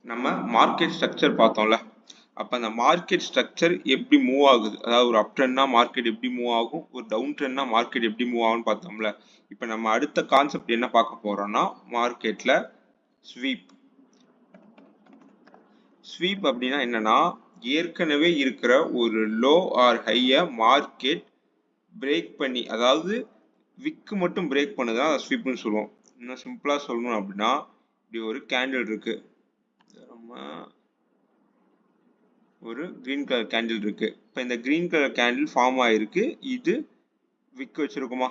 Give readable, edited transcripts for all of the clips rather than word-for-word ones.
நம்ம market structure பார்த்தோம்ல. அப்ப அந்த மார்க்கெட் ஸ்ட்ரக்சர் எப்படி மூவ் ஆகுது, அதாவது ஒரு அப் ட்ரெண்ட்னா மார்க்கெட் எப்படி மூவ் ஆகும், ஒரு டவுன் ட்ரெண்ட்னா மார்க்கெட் எப்படி மூவ் ஆகும்னு பார்த்தோம்ல. இப்ப நம்ம அடுத்த கான்செப்ட் என்ன பார்க்க போறோம்னா மார்க்கெட்ல ஸ்வீப். ஸ்வீப் அப்படின்னா என்னன்னா, ஏற்கனவே இருக்கிற ஒரு லோ ஆர் ஹைய மார்க்கெட் பிரேக் பண்ணி, அதாவது விக்கு மட்டும் பிரேக் பண்ணுதான் அதை ஸ்வீப்னு சொல்லுவோம். இன்னும் சிம்பிளா சொல்லணும் அப்படின்னா, இப்படி ஒரு கேண்டில் இருக்கு, நம்ம ஒரு கிரீன் கலர் கேண்டில் இருக்கு. இப்போ இந்த கிரீன் கலர் கேண்டில் ஃபார்ம் ஆயிருக்கு. இது விக் வச்சிருக்குமா,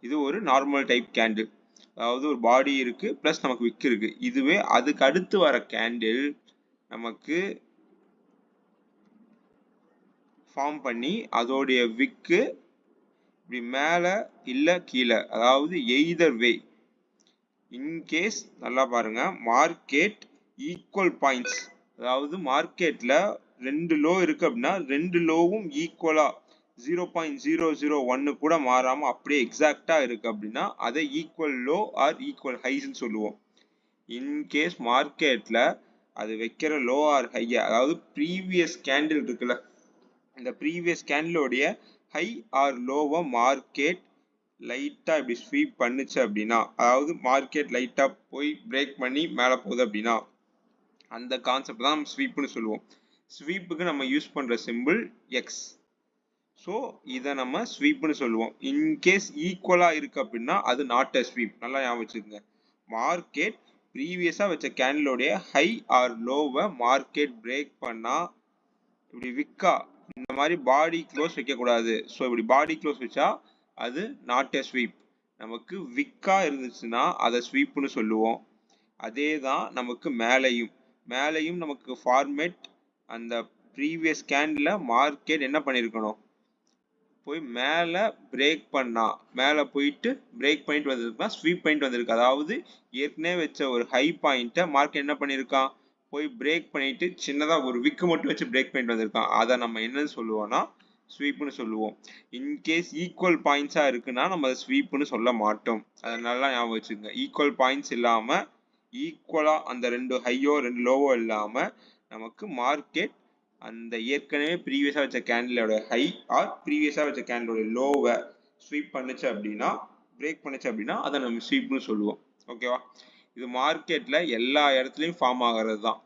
இது ஒரு நார்மல் டைப் கேண்டில், அதாவது ஒரு பாடி இருக்கு பிளஸ் நமக்கு விக் இருக்கு. இதுவே அதுக்கு அடுத்து வர கேண்டில் நமக்கு ஃபார்ம் பண்ணி அதோடைய விக்கு இப்படி மேல இல்ல கீழே, அதாவது எய்தர் வே. இன்கேஸ் நல்லா பாருங்க, மார்க்கெட் ஈக்குவல் பாயிண்ட்ஸ், அதாவது மார்க்கெட்ல ரெண்டு லோ இருக்கு அப்படின்னா ரெண்டு லோவும் ஈக்குவலா 0.001 கூட மாறாம அப்படியே எக்ஸாக்டா இருக்கு அப்படின்னா அதை ஈக்குவல் லோ ஆர் ஈக்குவல் ஹைஸ்ன்னு சொல்லுவோம். இன்கேஸ் மார்க்கெட்ல அது வைக்கிற லோ ஆர் ஹைய, அதாவது ப்ரீவியஸ் கேண்டில் இருக்குல்ல, இந்த ப்ரீவியஸ் கேண்டிலோடைய ஹை ஆர் லோவை மார்க்கெட் லைட்டா இப்படி ஸ்வீப் பண்ணுச்சு அப்படின்னா, அதாவது மார்க்கெட் லைட்டா போய் பிரேக் பண்ணி மேல போகுது அப்படின்னா அந்த கான்செப்ட் தான் நம்ம ஸ்வீப்னு சொல்லுவோம். ஸ்வீப்புக்கு நம்ம யூஸ் பண்ற சிம்பிள் எக்ஸ். ஸோ இதை நம்ம ஸ்வீப்னு சொல்லுவோம். இன்கேஸ் ஈக்குவலா இருக்கு அப்படின்னா அது நாட் அ ஸ்வீப். நல்லா ஞாபகம் வச்சுக்கோங்க. மார்க்கெட் ப்ரீவியஸா வச்ச கேண்டிலோடைய ஹை ஆர் லோவை மார்க்கெட் பிரேக் பண்ணா இப்படி விக்கா இந்த மாதிரி பாடி க்ளோஸ் வைக்க கூடாது. ஸோ இப்படி பாடி க்ளோஸ் வச்சா அது நாட் எ ஸ்வீப். நமக்கு விக்கா இருந்துச்சுன்னா அதை ஸ்வீப்னு சொல்லுவோம். அதே தான் நமக்கு மேலையும் நமக்கு ஃபார்மேட் அந்த ப்ரீவியஸ் கேண்டில் மார்க்கெட் என்ன பண்ணியிருக்கணும், போய் மேலே பிரேக் பண்ணா, மேலே போயிட்டு பிரேக் பாயிண்ட் வந்திருக்கா, ஸ்வீப் பாயிண்ட் வந்திருக்கு. அதாவது ஏற்கனவே வச்ச ஒரு ஹை பாயிண்ட்டை மார்க்கெட் என்ன பண்ணியிருக்கான், போய் பிரேக் பண்ணிட்டு சின்னதா ஒரு விக்கு மட்டும் வச்சு பிரேக் பாயிண்ட் வந்திருக்கான். அதை நம்ம என்னன்னு சொல்லுவோம்னா ஸ்வீப்னு சொல்லுவோம். இன்கேஸ் ஈக்குவல் பாயிண்ட்ஸா இருக்குன்னா நம்ம அதை ஸ்வீப்னு சொல்ல மாட்டோம். அதை நல்லா ஞாபகம் வச்சுக்கோங்க. ஈக்குவல் பாயிண்ட்ஸ் இல்லாம ஈக்குவலா அந்த ரெண்டு ஹையோ ரெண்டு லோவோ இல்லாம நமக்கு மார்க்கெட் அந்த ஏற்கனவே ப்ரீவியஸா வச்ச கேண்டிலோட ஹை ஆர் ப்ரீவியஸா வச்ச கேண்டிலோட லோவை ஸ்வீப் பண்ணுச்சு அப்படின்னா, பிரேக் பண்ணுச்சு அப்படின்னா அதை நம்ம ஸ்வீப்னு சொல்லுவோம். ஓகேவா? இது மார்க்கெட்ல எல்லா இடத்துலையும் ஃபார்ம் ஆகிறது தான்.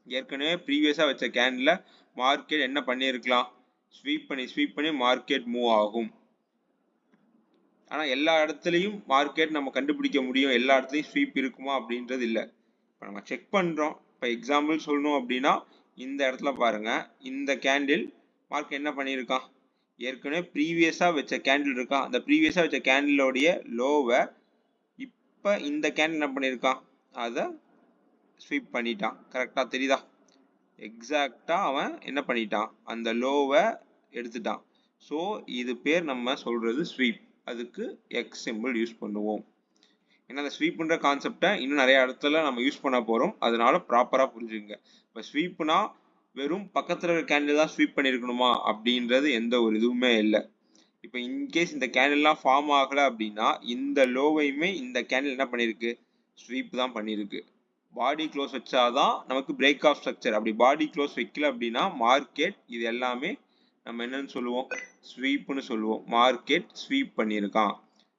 ஏற்கனவே ப்ரீவியஸா வச்ச கேண்டில் மார்க்கெட் என்ன பண்ணியிருக்கலாம், ஸ்வீப் பண்ணி மார்க்கெட் மூவ் ஆகும். ஆனா எல்லா இடத்துலையும் மார்க்கெட் நம்ம கண்டுபிடிக்க முடியும், எல்லா இடத்துலையும் ஸ்வீப் இருக்குமா அப்படின்றது இல்லை. இப்போ நம்ம செக் பண்றோம். இப்போ எக்ஸாம்பிள் சொல்லணும் அப்படின்னா இந்த இடத்துல பாருங்க, இந்த கேண்டில் மார்க்கெட் என்ன பண்ணியிருக்கான், ஏற்கனவே ப்ரீவியஸா வச்ச கேண்டில் இருக்கா, அந்த ப்ரீவியஸா வச்ச கேண்டிலோடைய லோவை இப்போ இந்த கேண்டில் என்ன பண்ணியிருக்கான், அதை ஸ்வீப் பண்ணிட்டான். கரெக்டா தெரியுதா? எக்ஸாக்டா அவன் என்ன பண்ணிட்டான், அந்த லோவை எடுத்துட்டான். ஸோ இது பேர் நம்ம சொல்றது ஸ்வீப். அதுக்கு எக்ஸ் சிம்பிள் யூஸ் பண்ணுவோம். ஏன்னா அந்த ஸ்வீப்ன்ற கான்செப்டை இன்னும் நிறைய இடத்துல நம்ம யூஸ் பண்ண போறோம், அதனால ப்ராப்பரா புரிஞ்சுங்க. இப்போ ஸ்வீப்னா வெறும் பக்கத்துல இருக்க கேண்டில் தான் ஸ்வீப் பண்ணிருக்கணுமா அப்படின்றது எந்த ஒரு இதுவுமே இல்லை. இப்போ இன்கேஸ் இந்த கேண்டில்லாம் ஃபார்ம் ஆகல அப்படின்னா இந்த லோவையுமே இந்த கேண்டில் என்ன பண்ணிருக்கு, ஸ்வீப் தான் பண்ணிருக்கு. பாடி க்ளோஸ் வச்சாதான் நமக்கு பிரேக் ஆஃப் ஸ்ட்ரக்சர். அப்படி பாடி க்ளோஸ் வைக்கல அப்படின்னா மார்க்கெட் இது எல்லாமே நம்ம என்னன்னு சொல்லுவோம், ஸ்வீப்னு சொல்லுவோம். மார்க்கெட் ஸ்வீப் பண்ணியிருக்கான்.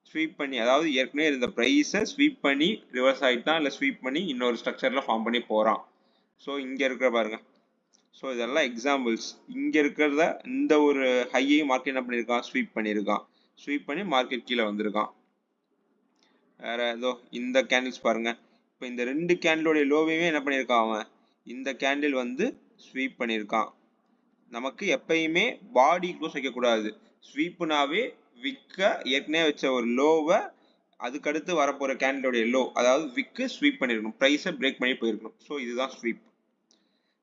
ஸ்வீப் பண்ணி, அதாவது ஏற்கனவே இருந்த ப்ரைஸை ஸ்வீப் பண்ணி ரிவர்ஸ் ஆகிட்டான், இல்லை ஸ்வீப் பண்ணி இன்னொரு ஸ்ட்ரக்சரில் ஃபார்ம் பண்ணி போகிறான். ஸோ இங்கே இருக்கிற பாருங்க, ஸோ இதெல்லாம் எக்ஸாம்பிள்ஸ். இங்கே இருக்கிறத இந்த ஒரு ஹையையும் மார்க்கெட் என்ன பண்ணியிருக்கான், ஸ்வீப் பண்ணியிருக்கான். ஸ்வீப் பண்ணி மார்க்கெட் கீழே வந்திருக்கான். வேற ஏதோ இந்த கேண்டில்ஸ் பாருங்க, இப்போ இந்த ரெண்டு கேண்டிலோடைய லோவையுமே என்ன பண்ணியிருக்கான் அவன், இந்த கேண்டில் வந்து ஸ்வீப் பண்ணியிருக்கான். நமக்கு எப்பயுமே பாடி க்ளோஸ் வைக்கக்கூடாது. ஸ்வீப்புனாவே விக்க ஏற்கனவே வச்ச ஒரு லோவை அதுக்கடுத்து வரப்போற கேண்டிலோடைய லோ, அதாவது விக்கு ஸ்வீப் பண்ணிருக்கணும், ப்ரைஸை பிரேக் பண்ணி போயிருக்கணும். ஸோ இதுதான் ஸ்வீப்.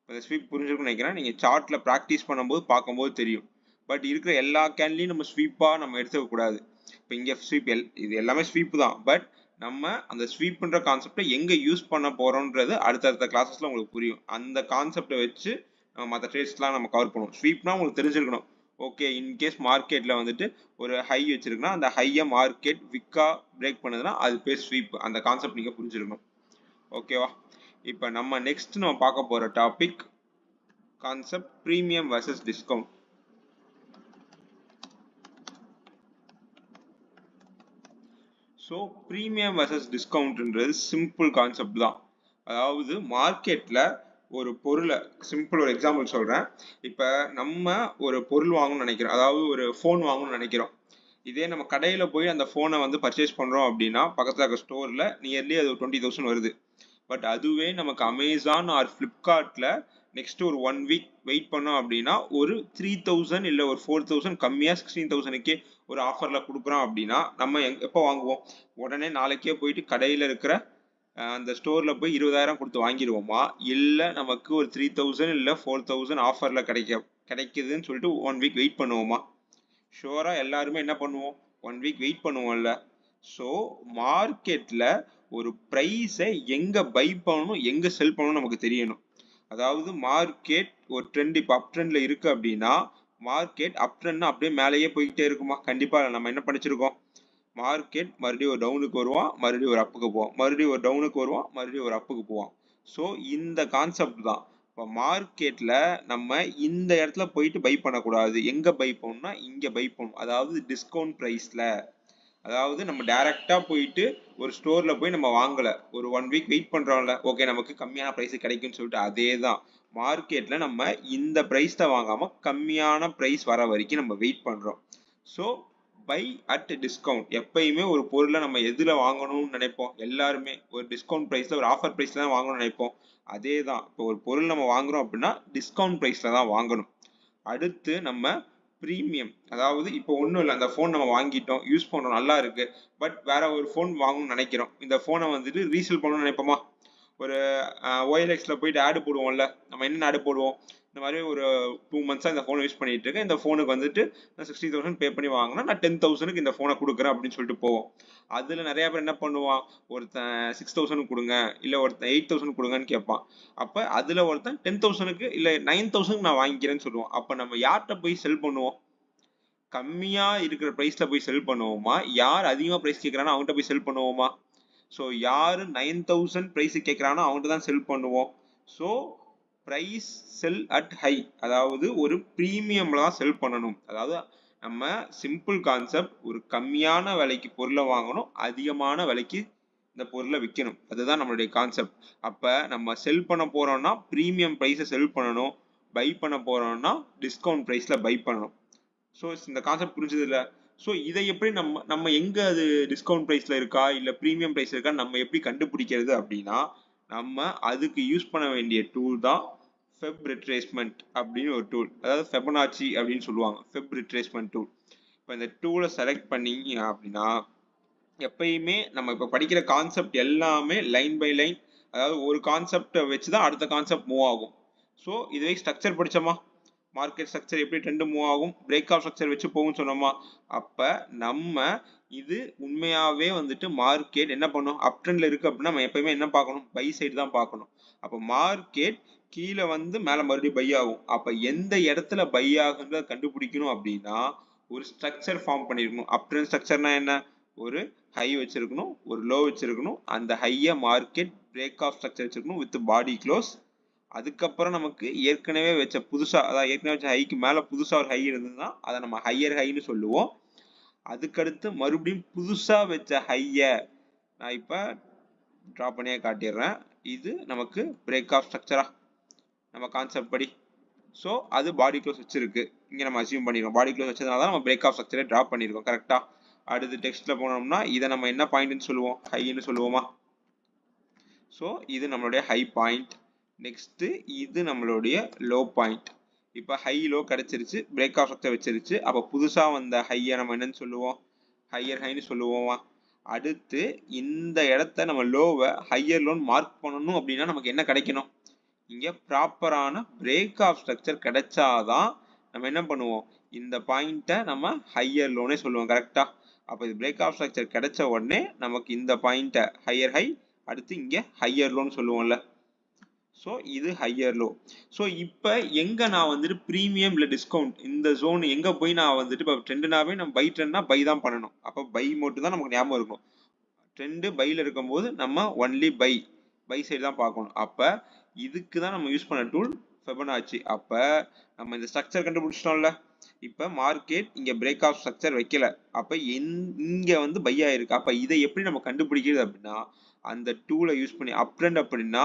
இந்த ஸ்வீப் புரிஞ்சிருக்கும்னு நினைக்கிறேன். நீங்கள் சார்ட்ல ப்ராக்டிஸ் பண்ணும்போது பார்க்கும்போது தெரியும். பட் இருக்கிற எல்லா கேண்ட்லையும் நம்ம ஸ்வீப்பாக நம்ம எடுத்துக்க கூடாது. இப்போ இங்கே ஸ்வீப் இது எல்லாமே ஸ்வீப் தான். பட் நம்ம அந்த ஸ்வீப்ன்ற கான்செப்டை எங்கே யூஸ் பண்ண போகிறோன்றது அடுத்தடுத்த கிளாஸஸில் உங்களுக்கு புரியும். அந்த கான்செப்டை வச்சு நம்ம மற்ற ட்ரேட்ஸ்லாம் நம்ம கவர் பண்ணுவோம். ஸ்வீப்னா உங்களுக்கு தெரிஞ்சிருக்கணும். ஓகே, இன்கேஸ் மார்க்கெட்டில் வந்துட்டு ஒரு ஹை வச்சிருக்குன்னா அந்த ஹையை மார்க்கெட் விக்கா பிரேக் பண்ணுதுன்னா அது பேர் ஸ்வீப். அந்த கான்செப்ட் நீங்கள் புரிஞ்சிருக்கணும். ஓகேவா? இப்போ நம்ம நெக்ஸ்ட் நம்ம பார்க்க போற topic concept premium versus discount. So premium versus டிஸ்கவுண்ட்ன்றது சிம்பிள் கான்செப்ட் தான். அதாவது மார்க்கெட்டில் ஒரு பொருளை சிம்பிள் ஒரு எக்ஸாம்பிள் சொல்கிறேன். இப்போ நம்ம ஒரு பொருள் வாங்கணும்னு நினைக்கிறோம், அதாவது ஒரு ஃபோன் வாங்கணும்னு நினைக்கிறோம். இதே நம்ம கடையில் போய் அந்த ஃபோனை வந்து பர்ச்சேஸ் பண்ணுறோம் அப்படின்னா பக்கத்தில் இருக்க ஸ்டோரில் நியர்லி அது 20,000 வருது. பட் அதுவே நமக்கு அமேசான் ஆர் ஃப்ளிப்கார்ட்டில் நெக்ஸ்ட் ஒரு 1 வீக் வெயிட் பண்ணோம் அப்படின்னா ஒரு 3,000 இல்லை ஒரு 4,000 கம்மியாக 16,000க்கே ஒரு ஆஃபரில் கொடுக்குறோம் அப்படின்னா நம்ம எப்போ வாங்குவோம்? உடனே நாளைக்கே போயிட்டு கடையில் இருக்கிற அந்த ஸ்டோரில் போய் 20,000 கொடுத்து வாங்கிடுவோமா, இல்லை நமக்கு ஒரு 3,000 இல்லை 4,000 ஆஃபரில் கிடைக்குதுன்னு சொல்லிட்டு 1 வீக் வெயிட் பண்ணுவோமா? ஷுவராக எல்லாருமே என்ன பண்ணுவோம்? 1 வீக் வெயிட் பண்ணுவோம்ல. ஸோ மார்க்கெட்டில் ஒரு ப்ரைஸை எங்கே பை பண்ணணும் எங்கே செல் பண்ணணும் நமக்கு தெரியணும். அதாவது மார்க்கெட் ஒரு ட்ரெண்ட் இப்போ அப் ட்ரெண்டில் இருக்குது அப்படின்னா மார்க்கெட் அப் ட்ரெண்ட்னா அப்படியே மேலேயே போய்கிட்டே இருக்குமா? கண்டிப்பாக நம்ம என்ன படிச்சிருக்கோம்? மார்க்கெட் மறுபடியும் ஒரு டவுனுக்கு வருவான், மறுபடியும் ஒரு அப்புக்கு போவான், மறுபடியும் ஒரு டவுனுக்கு வருவான், மறுபடியும் ஒரு அப்புக்கு போவான். ஸோ இந்த கான்செப்ட் தான். இப்போ மார்க்கெட்டில் நம்ம இந்த இடத்துல போயிட்டு பை பண்ணக்கூடாது. எங்கே பை பண்ணணும்னா இங்கே பை பண்ணணும், அதாவது டிஸ்கவுண்ட் ப்ரைஸில். அதாவது நம்ம டைரெக்டாக போயிட்டு ஒரு ஸ்டோரில் போய் நம்ம வாங்கலை, ஒரு 1 வீக் வெயிட் பண்ணுறோம்ல, ஓகே நமக்கு கம்மியான ப்ரைஸு கிடைக்கும்னு சொல்லிட்டு அதே தான் மார்க்கெட்டில் நம்ம இந்த ப்ரைஸில் வாங்காமல் கம்மியான ப்ரைஸ் வர வரைக்கும் நம்ம வெயிட் பண்ணுறோம். So by at discount. எப்பயுமே ஒரு பொருளை நம்ம எதில் வாங்கணும்னு நினைப்போம்? எல்லாருமே ஒரு டிஸ்கவுண்ட் ப்ரைஸில் ஒரு ஆஃபர் ப்ரைஸில் தான் வாங்கணும்னு நினைப்போம். அதே தான் இப்போ ஒரு பொருள் நம்ம வாங்குறோம் அப்படின்னா டிஸ்கவுண்ட் ப்ரைஸில் தான் வாங்கணும். அடுத்து நம்ம ப்ரீமியம், அதாவது இப்போ ஒன்றும் இல்லை, அந்த ஃபோன் நம்ம வாங்கிட்டோம், யூஸ் பண்ணுறோம், நல்லா இருக்கு, பட் வேற ஒரு ஃபோன் வாங்கணும்னு நினைக்கிறோம். இந்த ஃபோனை வந்துட்டு ரீசேல் பண்ணணும்னு நினைப்போமா? ஒரு OLXல போயிட்டு ஆடு போடுவோம்ல, நம்ம என்ன ஆடு போடுவோம்? இந்த மாதிரி ஒரு 2 months இந்த ஃபோனை யூஸ் பண்ணிட்டு இருக்கேன், இந்த ஃபோனுக்கு வந்துட்டு நான் 60,000 பே பண்ணி வாங்கினா நான் 10,000க்கு இந்த ஃபோனை கொடுக்குறேன் அப்படின்னு சொல்லிட்டு போவோம். அதில் நிறைய பேர் என்ன பண்ணுவான்? ஒருத்தன் 6,000 கொடுங்க, இல்லை ஒருத்தன் 8,000 கொடுங்கன்னு கேட்பான். அப்போ அதில் ஒருத்தன் 10,000க்கு இல்லை 9,000க்கு நான் வாங்கிக்கிறேன்னு சொல்லுவான். அப்போ நம்ம யார்கிட்ட போய் செல் பண்ணுவோம்? கம்மியாக இருக்கிற ப்ரைஸில் போய் செல் பண்ணுவோமா, யார் அதிகமாக ப்ரைஸ் கேட்குறானோ அவங்ககிட்ட போய் செல் பண்ணுவோமா? ஸோ யார் 9,000 ப்ரைஸ் கேட்குறானோ அவங்ககிட்ட தான் செல் பண்ணுவோம். So price sell at high, அதாவது ஒரு ப்ரீமியமில் தான் செல் பண்ணணும். அதாவது நம்ம சிம்பிள் கான்செப்ட், ஒரு கம்மியான விலைக்கு பொருளை வாங்கணும், அதிகமான விலைக்கு இந்த பொருளை விற்கணும், அதுதான் நம்மளுடைய கான்செப்ட். அப்போ நம்ம செல் பண்ண போகிறோம்னா ப்ரீமியம் ப்ரைஸை செல் பண்ணணும், பை பண்ண போகிறோம்னா டிஸ்கவுண்ட் ப்ரைஸில் பை பண்ணணும். ஸோ இந்த கான்செப்ட் புரிஞ்சது இல்லை? ஸோ இதை எப்படி நம்ம எங்கே அது டிஸ்கவுண்ட் ப்ரைஸில் இருக்கா இல்லை ப்ரீமியம் ப்ரைஸ் இருக்கா நம்ம எப்படி கண்டுபிடிக்கிறது அப்படின்னா, நம்ம அதுக்கு யூஸ் பண்ண வேண்டிய டூல் தான் ஃபெப் ரிட்ரேஸ்மெண்ட் அப்படின்னு ஒரு டூல். அதாவது ஃபெபனாச்சி அப்படின்னு சொல்லுவாங்க, ஃபெப் ரிட்ரேஸ்மெண்ட் டூல். இப்போ இந்த டூலை செலக்ட் பண்ணீங்க அப்படின்னா எப்பயுமே நம்ம இப்போ படிக்கிற கான்செப்ட் எல்லாமே லைன் பை லைன், அதாவது ஒரு கான்செப்டை வச்சு தான் அடுத்த கான்செப்ட் மூவ் ஆகும். ஸோ இதுவே ஸ்ட்ரக்சர் படித்தோமா, மார்க்கெட் ஸ்ட்ரக்சர் எப்படி ட்ரெண்ட் மூவ் ஆகும், பிரேக் ஆஃப் ஸ்ட்ரக்சர் வச்சு போகும்னு சொன்னோமா, அப்போ நம்ம இது உண்மையாகவே வந்துட்டு மார்க்கெட் என்ன பண்ணும்? அப் ட்ரெண்டில் இருக்குது அப்படின்னா நம்ம எப்பயுமே என்ன பார்க்கணும்? பை சைடு தான் பார்க்கணும். அப்போ மார்க்கெட் கீழே வந்து மேலே மறுபடியும் பை ஆகும். அப்போ எந்த இடத்துல பை ஆகுன்றத கண்டுபிடிக்கணும் அப்படின்னா ஒரு ஸ்ட்ரக்சர் ஃபார்ம் பண்ணியிருக்கணும். அப் ட்ரெண்ட் ஸ்ட்ரக்சர்னா என்ன? ஒரு ஹை வச்சிருக்கணும், ஒரு லோ வச்சிருக்கணும், அந்த ஹையை மார்க்கெட் பிரேக் ஆஃப் ஸ்ட்ரக்சர் வச்சிருக்கணும் வித் பாடி க்ளோஸ். அதுக்கப்புறம் நமக்கு ஏற்கனவே வச்ச புதுசா, அதாவது ஏற்கனவே வச்ச ஹைக்கு மேல புதுசா ஒரு ஹை இருந்ததுன்னா அதை நம்ம ஹையர் ஹைன்னு சொல்லுவோம். அதுக்கடுத்து மறுபடியும் புதுசா வச்ச ஹைய நான் இப்ப டிரா பண்ணியே காட்டிடுறேன். இது நமக்கு பிரேக் ஆஃப் ஸ்ட்ரக்சரா நம்ம கான்செப்ட் படி. ஸோ அது பாடி க்ளோஸ் வச்சிருக்கு, இங்க நம்ம அசியூம் பண்ணிருக்கோம். பாடி க்ளோஸ் வச்சதுனால தான் நம்ம பிரேக் ஆஃப் ஸ்ட்ரக்சரை டிரா பண்ணிருக்கோம். கரெக்டா? அடுத்து டெக்ஸ்ட்ல போனோம்னா இதை நம்ம என்ன பாயிண்ட்னு சொல்லுவோம்? ஹைன்னு சொல்லுவோமா? ஸோ இது நம்மளுடைய ஹை பாயிண்ட். நெக்ஸ்ட் இது நம்மளுடைய லோ பாயிண்ட். இப்போ ஹை லோ கிடைச்சிருச்சு, பிரேக் ஆஃப் ஸ்ட்ரக்சர் வச்சிருச்சு. அப்போ புதுசா வந்த ஹையை நம்ம என்னன்னு சொல்லுவோம்? ஹையர் ஹைன்னு சொல்லுவோமா? அடுத்து இந்த இடத்த நம்ம லோவை ஹையர் லோன் மார்க் பண்ணணும் அப்படின்னா நமக்கு என்ன கிடைக்கணும்? இங்க ப்ராப்பரான பிரேக் ஆஃப் ஸ்ட்ரக்சர் கிடைச்சாதான் நம்ம என்ன பண்ணுவோம்? இந்த பாயிண்ட்டை நம்ம ஹையர் லோனே சொல்லுவோம். கரெக்டா? அப்போ இது பிரேக் ஆஃப் ஸ்ட்ரக்சர் கிடைச்ச உடனே நமக்கு இந்த பாயிண்ட்டை ஹையர் ஹை, அடுத்து இங்க ஹையர் லோன்னு சொல்லுவோம்ல. ஸோ இது ஹையர் லோ. ஸோ இப்போ எங்கே நான் வந்துட்டு ப்ரீமியம் இல்லை டிஸ்கவுண்ட் இந்த ஜோன் எங்கே போய் நான் வந்துட்டு இப்போ ட்ரெண்டுனாவே நம்ம பை ட்ரெண்ட்னா பை தான் பண்ணணும். அப்போ பை மட்டும் தான் நமக்கு ஞாபகம் இருக்கும். ட்ரெண்டு பையில் இருக்கும்போது நம்ம ஒன்லி பை, பை சைடு தான் பார்க்கணும். அப்ப இதுக்கு தான் நம்ம யூஸ் பண்ண டூல் Fibonacci. அப்ப நம்ம இந்த ஸ்ட்ரக்சர் கண்டுபிடிச்சிட்டோம்ல. இப்ப மார்க்கெட் இங்க பிரேக் ஆஃப் ஸ்ட்ரக்சர் வைக்கல, அப்ப இங்க வந்து பை ஆயிருக்கு. அப்ப இதை எப்படி நம்ம கண்டுபிடிக்கிறது அப்படின்னா அந்த டூலை யூஸ் பண்ணி அப் ட்ரெண்ட் அப்படின்னா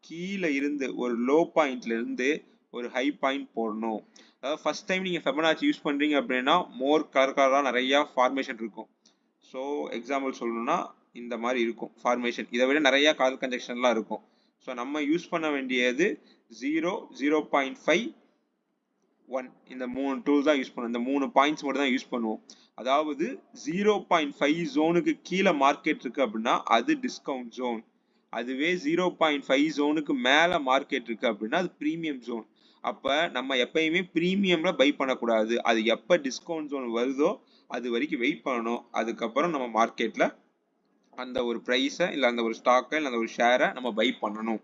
கீழே இருந்து ஒரு லோ பாயிண்ட்ல இருந்து ஒரு ஹை பாயிண்ட் போடணும். அதாவது ஃபர்ஸ்ட் டைம் நீங்க Fibonacci யூஸ் பண்றீங்க அப்படின்னா மோர் கலரா நிறைய ஃபார்மேஷன் இருக்கும். ஸோ எக்ஸாம்பிள் சொல்லணும்னா இந்த மாதிரி இருக்கும் ஃபார்மேஷன். இதை விட நிறைய கலர் கன்ஜெக்ஷன்லாம் இருக்கும். ஸோ நம்ம யூஸ் பண்ண வேண்டியது 0, 0.5, 1 இந்த 3 டூல் தான் யூஸ் பண்ணுவோம். இந்த 3 பாயிண்ட்ஸ் மட்டும் தான் யூஸ் பண்ணுவோம். அதாவது 0.5 ஜோனுக்கு கீழே மார்க்கெட் இருக்கு அப்படின்னா அது டிஸ்கவுண்ட் ஜோன். அதுவே 0.5 ஜோனுக்கு மேல மார்க்கெட் இருக்கு அப்படின்னா அது பிரீமியம் ஜோன். அப்ப நம்ம எப்பயுமே பிரீமியம்ல பை பண்ணக்கூடாது. அது எப்ப டிஸ்கவுண்ட் ஜோன் வருதோ அது வரைக்கும் வெயிட் பண்ணணும். அதுக்கப்புறம் நம்ம மார்க்கெட்ல அந்த ஒரு பிரைஸை இல்லை அந்த ஒரு ஸ்டாக்கை இல்லை அந்த ஒரு ஷேரை நம்ம பை பண்ணணும்.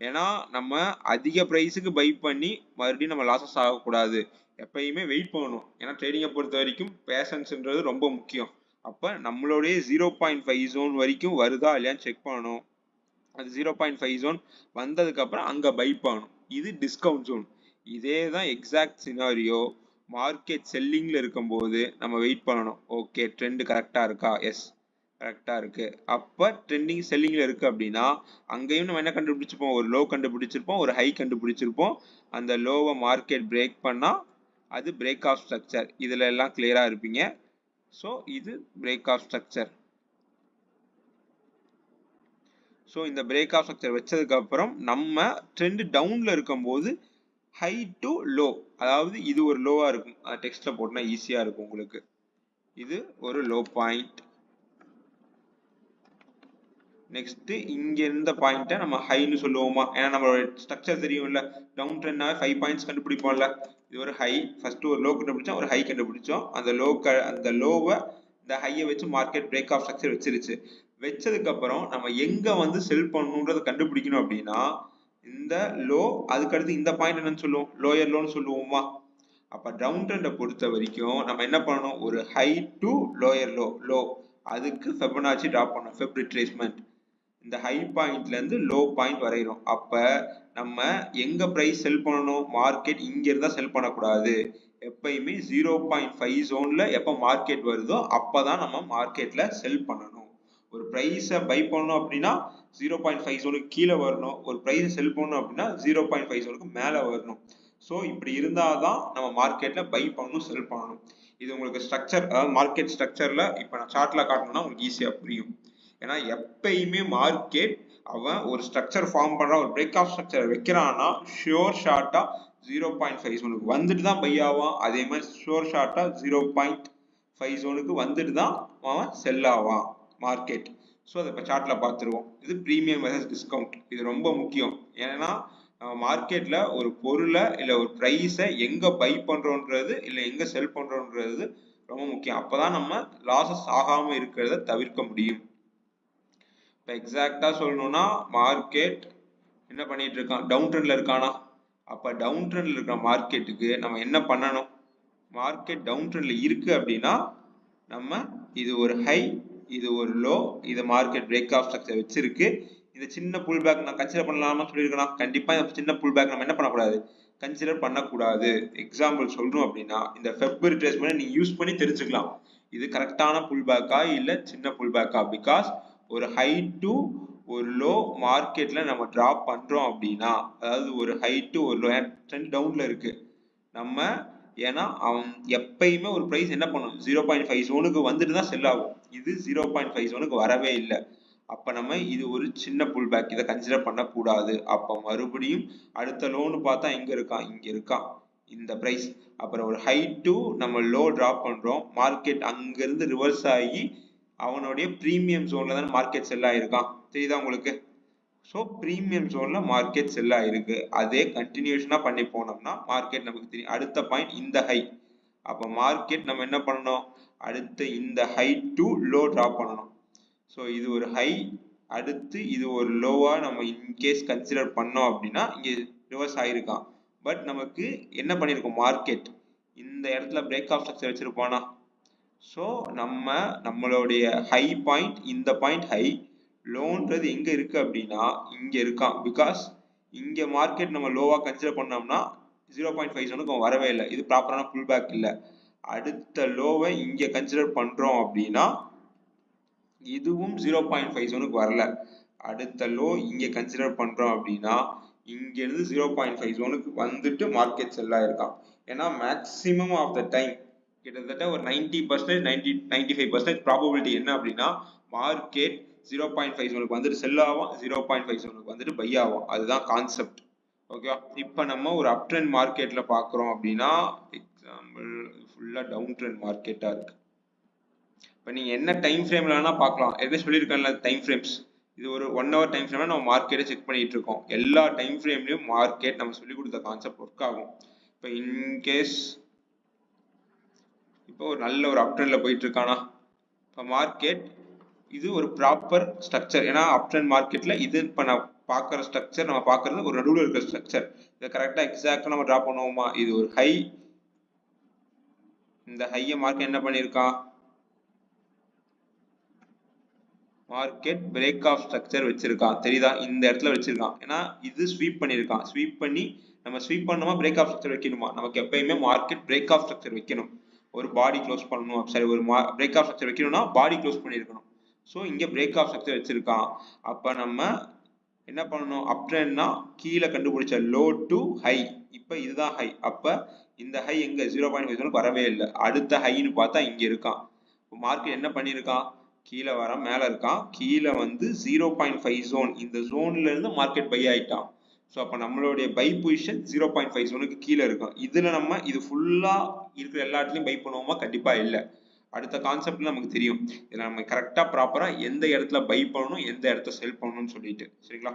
ஏன்னா நம்ம அதிக பிரைஸுக்கு பை பண்ணி மறுபடியும் நம்ம லாஸஸ் ஆகக்கூடாது. எப்பயுமே வெயிட் பண்ணணும். ஏன்னா ட்ரேடிங்கை பொறுத்த வரைக்கும் பேஷன்ஸ்ன்றது ரொம்ப முக்கியம். அப்போ நம்மளுடைய 0.5 ஜோன் வரைக்கும் வருதா இல்லையான்னு செக் பண்ணணும். அது 0.5 ஜோன் வந்ததுக்கப்புறம் அங்கே பை பண்ணணும். இது டிஸ்கவுண்ட் ஜோன். இதே தான் எக்ஸாக்ட் சினாரியோ மார்க்கெட் செல்லிங்கில் இருக்கும்போது நம்ம வெயிட் பண்ணணும். ஓகே, ட்ரெண்ட் கரெக்டாக இருக்கா? எஸ், கரெக்டாக இருக்கு. அப்போ ட்ரெண்டிங் செல்லிங்கில் இருக்கு அப்படின்னா அங்கேயும் நம்ம என்ன கண்டுபிடிச்சிருப்போம்? ஒரு லோ கண்டுபிடிச்சிருப்போம், ஒரு ஹை கண்டுபிடிச்சிருப்போம். அந்த லோவை மார்க்கெட் பிரேக் பண்ணால் அது பிரேக் ஆஃப் ஸ்ட்ரக்சர். இதில் எல்லாம் கிளியராக இருப்பீங்க. ஸோ இது பிரேக் ஆஃப் ஸ்ட்ரக்சர். ஸோ இந்த பிரேக் ஆஃப் ஸ்ட்ரக்சர் வச்சதுக்கு அப்புறம் நம்ம ட்ரெண்ட் டவுன்ல இருக்கும்போது ஹை டு லோ, அதாவது இது ஒரு லோவா இருக்கும். டெக்ஸ்ட்ல போட்டா ஈஸியா இருக்கும் உங்களுக்கு. இது ஒரு லோ பாயிண்ட். நெக்ஸ்ட் இங்க இருந்த பாயிண்ட்டை நம்ம ஹைன்னு சொல்லுவோமா? ஏன்னா நம்மளோட ஸ்ட்ரக்சர் தெரியும்ல, டவுன் ட்ரெண்ட்னா 5 பாயிண்ட்ஸ் கண்டுபிடிப்போம்ல. இது ஒரு ஹை, ஃபர்ஸ்ட் ஒரு லோ கண்டுபிடிச்சோம், ஒரு ஹை கண்டுபிடிச்சோம். அந்த லோவை இந்த ஹையை வச்சு மார்க்கெட் பிரேக் ஆஃப் ஸ்ட்ரக்சர் வச்சிருச்சு. வச்சதுக்கு அப்புறம் நம்ம எங்க வந்து செல் பண்ணணும்ன்றதை கண்டுபிடிக்கணும். அப்படின்னா இந்த லோ, அதுக்கடுத்து இந்த பாயிண்ட் என்னன்னு சொல்லுவோம்? லோயர் லோன்னு சொல்லுவோமா? அப்ப டவுன் ட்ரெண்டை பொறுத்த வரைக்கும் நம்ம என்ன பண்ணணும்? ஒரு ஹை டு லோயர் லோ, அதுக்கு Fibonacci டிராப் பண்ணணும். Fib retracement. இந்த ஹை பாயிண்ட்ல இருந்து லோ பாயிண்ட் வரைகிறோம். அப்ப நம்ம எங்க பிரைஸ் செல் பண்ணணும்? மார்க்கெட் இங்க இருந்தா செல் பண்ணக்கூடாது. எப்பயுமே 0.5 ஜோன்ல எப்ப மார்க்கெட் வருதோ அப்பதான் நம்ம மார்க்கெட்ல செல் பண்ணணும். ஒரு பிரைஸை பை பண்ணணும் அப்படின்னா 0.5 ஜோனுக்கு கீழே வரணும். ஒரு பிரைஸை செல் பண்ணணும் அப்படின்னா 0.5 ஜோனுக்கு மேலே வரணும். ஸோ இப்படி இருந்தாதான் நம்ம மார்க்கெட்ல பை பண்ணணும், செல் பண்ணணும். இது உங்களுக்கு ஸ்ட்ரக்சர், அதாவது மார்க்கெட் ஸ்ட்ரக்சர்ல இப்போ நான் சார்ட்ல காட்டணும்னா உங்களுக்கு ஈஸியா புரியும். ஏன்னா எப்பயுமே மார்க்கெட் அவன் ஒரு ஸ்ட்ரக்சர் ஃபார்ம் பண்றான், ஒரு பிரேக் ஆஃப் ஸ்ட்ரக்சர் வைக்கிறான்னா ஷியோர் ஷார்ட்டா 0.5 ஜோனுக்கு வந்துட்டு தான் பை ஆவான். அதே மாதிரி ஷியோர் ஷார்ட்டா 0.5 ஜோனுக்கு வந்துட்டு தான் அவன் செல் ஆவான் மார்க்கெட். ஸோ அதை இப்போ சார்ட்ல பார்த்துருவோம். இது ப்ரீமியம் வெர்சஸ் டிஸ்கவுண்ட். இது ரொம்ப முக்கியம். ஏன்னா மார்க்கெட்ல ஒரு பொருளை இல்லை ஒரு ப்ரைஸை எங்க பை பண்றோன்றது இல்லை எங்க செல் பண்றோன்றது ரொம்ப முக்கியம். அப்பதான் நம்ம லாஸஸ் ஆகாம இருக்கிறத தவிர்க்க முடியும். இப்போ எக்ஸாக்டா சொல்லணும்னா மார்க்கெட் என்ன பண்ணிட்டு இருக்கான்? டவுன் ட்ரெண்ட்ல இருக்கானா? அப்ப டவுன் ட்ரெண்ட்ல இருக்கிற மார்க்கெட்டுக்கு நம்ம என்ன பண்ணணும்? மார்க்கெட் டவுன் ட்ரெண்ட்ல இருக்கு அப்படின்னா நம்ம இது ஒரு ஹை, இது ஒரு லோ, இது மார்க்கெட் பிரேக் ஆஃப் ஸ்ட்ரக்சர் வச்சிருக்கு. இந்த சின்ன புல் பேக் நான் கன்சிடர் பண்ணலாமா சொல்லியிருக்கலாம். கண்டிப்பா இந்த சின்ன புல் பேக் நம்ம என்ன பண்ணக்கூடாது? கன்சிடர் பண்ணக்கூடாது. எக்ஸாம்பிள் சொல்றோம் அப்படின்னா இந்த Fib retracement நீங்க யூஸ் பண்ணி தெரிஞ்சுக்கலாம் இது கரெக்டான புல் பேக்கா இல்ல சின்ன புல் பேக்கா. பிகாஸ் ஒரு ஹை டு ஒரு லோ மார்க்கெட்ல நம்ம டிராப் பண்றோம் அப்படின்னா, அதாவது ஒரு ஹை டு ஒரு லோ, ட்ரெண்ட் டவுன்ல இருக்கு நம்ம, ஏன்னா அவன் எப்பயுமே ஒரு பிரைஸ் என்ன பண்ணும்? 0.5 ஜோனுக்கு வந்துட்டு தான் செல் ஆகும். இது 0.5 ஜோனுக்கு வரவே இல்லை. அப்ப நம்ம இது ஒரு சின்ன புல் பேக், இதை கன்சிடர் பண்ணக்கூடாது. அப்ப மறுபடியும் அடுத்த லோன்னு பார்த்தா எங்க இருக்கான்? இங்க இருக்கான் இந்த பிரைஸ். அப்புறம் ஒரு ஹை டு நம்ம லோ டிராப் பண்றோம், மார்க்கெட் அங்க இருந்து ரிவர்ஸ் ஆகி அவனுடைய பிரீமியம் ஜோன்ல தான் மார்க்கெட் செல் ஆயிருக்கான். தெரியுதா உங்களுக்கு? ஸோ பிரீமியம் ஜோன்ல மார்க்கெட் செல் ஆயிருக்கு. அதே கண்டினியூஷனா பண்ணி போனோம்னா மார்க்கெட் நமக்கு தெரியும். அடுத்த பாயிண்ட் இந்த ஹை. அப்ப மார்க்கெட் நம்ம என்ன பண்ணணும்? அடுத்து இந்த ஹை டு லோ டிராப் பண்ணணும். ஸோ இது ஒரு ஹை, அடுத்து இது ஒரு லோவா நம்ம இன்கேஸ் கன்சிடர் பண்ணோம் அப்படின்னா இங்க ரிவர்ஸ் ஆயிருக்கான். பட் நமக்கு என்ன பண்ணிருக்கோம்? மார்க்கெட் இந்த இடத்துல பிரேக் ஆஃப் ஸ்ட்ரக்சர் வச்சிருப்பானா? ஸோ நம்மளுடைய ஹை பாயிண்ட், இந்த பாயிண்ட் ஹை, லோன்றது எங்க இருக்கு அப்படின்னா இங்க இருக்கான். பிகாஸ் இங்க மார்க்கெட் நம்ம லோவா கன்சிடர் பண்ணோம்னா 0.5 ஜோனுக்கு வரவே இல்லை. இது ப்ராப்பரான புல் பேக் இல்லை. அடுத்த லோவை இங்க கன்சிடர் பண்றோம் அப்படின்னா இதுவும் 0.5 ஜோனுக்கு வரல. அடுத்த லோ இங்க கன்சிடர் பண்றோம் அப்படின்னா இங்க இருந்து 0.5 ஜோனுக்கு வந்துட்டு மார்க்கெட் செல் ஆயிருக்கான். ஏன்னா மேக்ஸிமம் ஆஃப் த டைம் கிட்டத்தட்ட ஒரு 90% 95% ப்ராபபிலிட்டி என்ன அப்படின்னா மார்க்கெட் 0.5 ஜோனுக்கு வந்துட்டு செல் ஆகும், 0.5 ஜோனுக்கு வந்துட்டு பை ஆகும். அதுதான் கான்செப்ட். ஓகேவா? இப்போ நம்ம ஒரு அப் ட்ரெண்ட் மார்க்கெட்ல பாக்குறோம் அப்படின்னா எக்ஸாம்பிள் ஃபுல்லா டவுன் ட்ரெண்ட் மார்க்கெட்டா இருக்கு. இப்போ நீங்க என்ன டைம் ஃப்ரேம்ல வேணா பார்க்கலாம். எதுவும் சொல்லியிருக்கேன்ல டைம் ஃப்ரேம்ஸ். இது ஒரு 1 hour டைம் ஃப்ரேம்ல நம்ம மார்க்கெட்டை செக் பண்ணிட்டு இருக்கோம். எல்லா டைம் ஃப்ரேம்லயும் மார்க்கெட் நம்ம சொல்லி கொடுத்த கான்செப்ட் ஒர்க் ஆகும். இப்போ இன்கேஸ் இப்போ ஒரு நல்ல ஒரு அப் ட்ரெண்ட்ல போயிட்டு இருக்கானா, இப்போ மார்க்கெட் இது ஒரு ப்ராப்பர் ஸ்ட்ரக்சர். ஏன்னா அப் ட்ரெண்ட் மார்க்கெட்ல இது இப்போ நான் பார்க்குற ஸ்ட்ரக்சர், நம்ம பார்க்கறது ஒரு நடுவில் இருக்கிற ஸ்ட்ரக்சர். இதை கரெக்டாக எக்ஸாக்டாக நம்ம ட்ரா பண்ணுவோமா? இது ஒரு ஹை. இந்த ஹையை மார்க்கெட் என்ன பண்ணியிருக்கான்? மார்க்கெட் பிரேக் ஆஃப் ஸ்ட்ரக்சர் வச்சிருக்கான். தெரியுதா? இந்த இடத்துல வச்சிருக்கான். ஏன்னா இது ஸ்வீப் பண்ணியிருக்கான். ஸ்வீப் பண்ணி நம்ம ஸ்வீப் பண்ணணுமா பிரேக் ஆஃப் ஸ்ட்ரக்சர் வைக்கணுமா? நமக்கு எப்பயுமே மார்க்கெட் பிரேக் ஆஃப் ஸ்ட்ரக்சர் வைக்கணும். ஒரு பாடி க்ளோஸ் பண்ணணும், சரி ஒரு பிரேக் ஆஃப் ஸ்ட்ரக்சர் வைக்கணும்னா பாடி க்ளோஸ் பண்ணியிருக்கணும். ஸோ இங்கே பிரேக் ஆஃப் ஸ்ட்ரக்சர் வச்சிருக்கான். அப்போ நம்ம என்ன பண்ணணும்? அப் ட்ரெண்ட்னா கீழே கண்டுபிடிச்ச லோ டு ஹை. இப்போ இதுதான் ஹை. அப்போ இந்த ஹை எங்க 0.5 வரவே இல்லை. அடுத்த ஹைன்னு பார்த்தா இங்க இருக்கான். மார்க்கெட் என்ன பண்ணியிருக்கான்? கீழே வர மேல இருக்கான். கீழே வந்து 0.5 ஜோன், இந்த ஜோன்ல இருந்து மார்க்கெட் பை ஆயிட்டான். ஸோ அப்போ நம்மளுடைய பை பொசிஷன் 0.5 ஜோனுக்கு கீழே இருக்கும். இதுல நம்ம இது ஃபுல்லா இருக்கிற எல்லா இடத்துலையும் பை பண்ணுவோமா? கண்டிப்பா இல்லை. அடுத்த கான்செப்ட்ல நமக்கு தெரியும். இதில் நம்ம கரெக்டா ப்ராப்பரா எந்த இடத்துல பை பண்ணணும், எந்த இடத்துல செல் பண்ணணும்னு சொல்லிட்டு. சரிங்களா?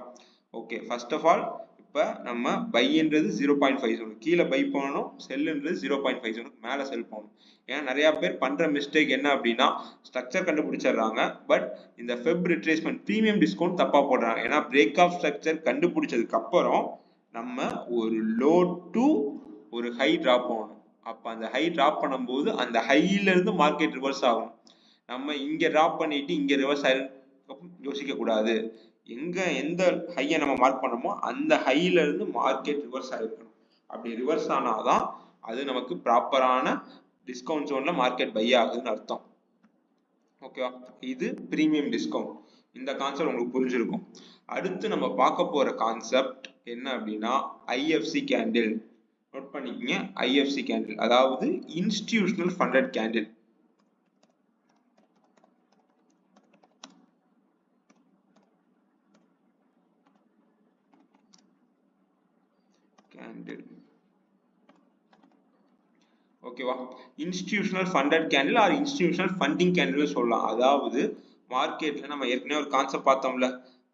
ஓகே, ஃபர்ஸ்ட் ஆஃப் ஆல் இப்போ நம்ம பைன்றது 0.5 ஜோனுக்கு கீழே பை பண்ணணும், செல்லுன்றது 0.5 ஜோனுக்கு மேலே செல் பண்ணணும். ஏன்னா நிறைய பேர் பண்ற மிஸ்டேக் என்ன அப்படின்னா ஸ்ட்ரக்சர் கண்டுபிடிச்சிடுறாங்க, பட் இந்த ஃபெப் ரிட்ரேஸ்மெண்ட் ப்ரீமியம் டிஸ்கவுண்ட் தப்பா போடுறாங்க. ஏன்னா பிரேக் ஆஃப் ஸ்ட்ரக்சர் கண்டுபிடிச்சதுக்கு அப்புறம் நம்ம ஒரு லோ டு ஒரு ஹை டிராப் பண்ணணும். அப்ப அந்த ஹை டிராப் பண்ணும்போது அந்த ஹைல இருந்து மார்க்கெட் ரிவர்ஸ் ஆகும். நம்ம இங்க டிராப் பண்ணிட்டு இங்க ரிவர்ஸ் ஆயிரும் யோசிக்க கூடாது. எங்க எந்த ஹையை நம்ம மார்க் பண்ணோமோ அந்த ஹைல இருந்து மார்க்கெட் ரிவர்ஸ் ஆயிருக்கணும். அப்படி ரிவர்ஸ் ஆனாதான் அது நமக்கு ப்ராப்பரான டிஸ்கவுண்ட் ஜோன்ல மார்க்கெட் பை ஆகுதுன்னு அர்த்தம். ஓகேவா? இது பிரீமியம் டிஸ்கவுண்ட். இந்த கான்செப்ட் உங்களுக்கு புரிஞ்சிருக்கும். அடுத்து நம்ம பார்க்க போற கான்செப்ட் என்ன அப்படின்னா ஐஎஃப்சி கேண்டில். நோட் பண்ணிக்கங்க, ஐஎஃப்சி கேண்டில் அதாவது இன்ஸ்டிடியூஷனல் ஃபண்டட் கேண்டில். ஓகேவா? Institutional funded candle or institutional funding candle சொல்லலாம். அதாவது மார்க்கெட்ல நம்ம ஏற்கனவே ஒரு கான்செப்ட் பார்த்தோம்ல,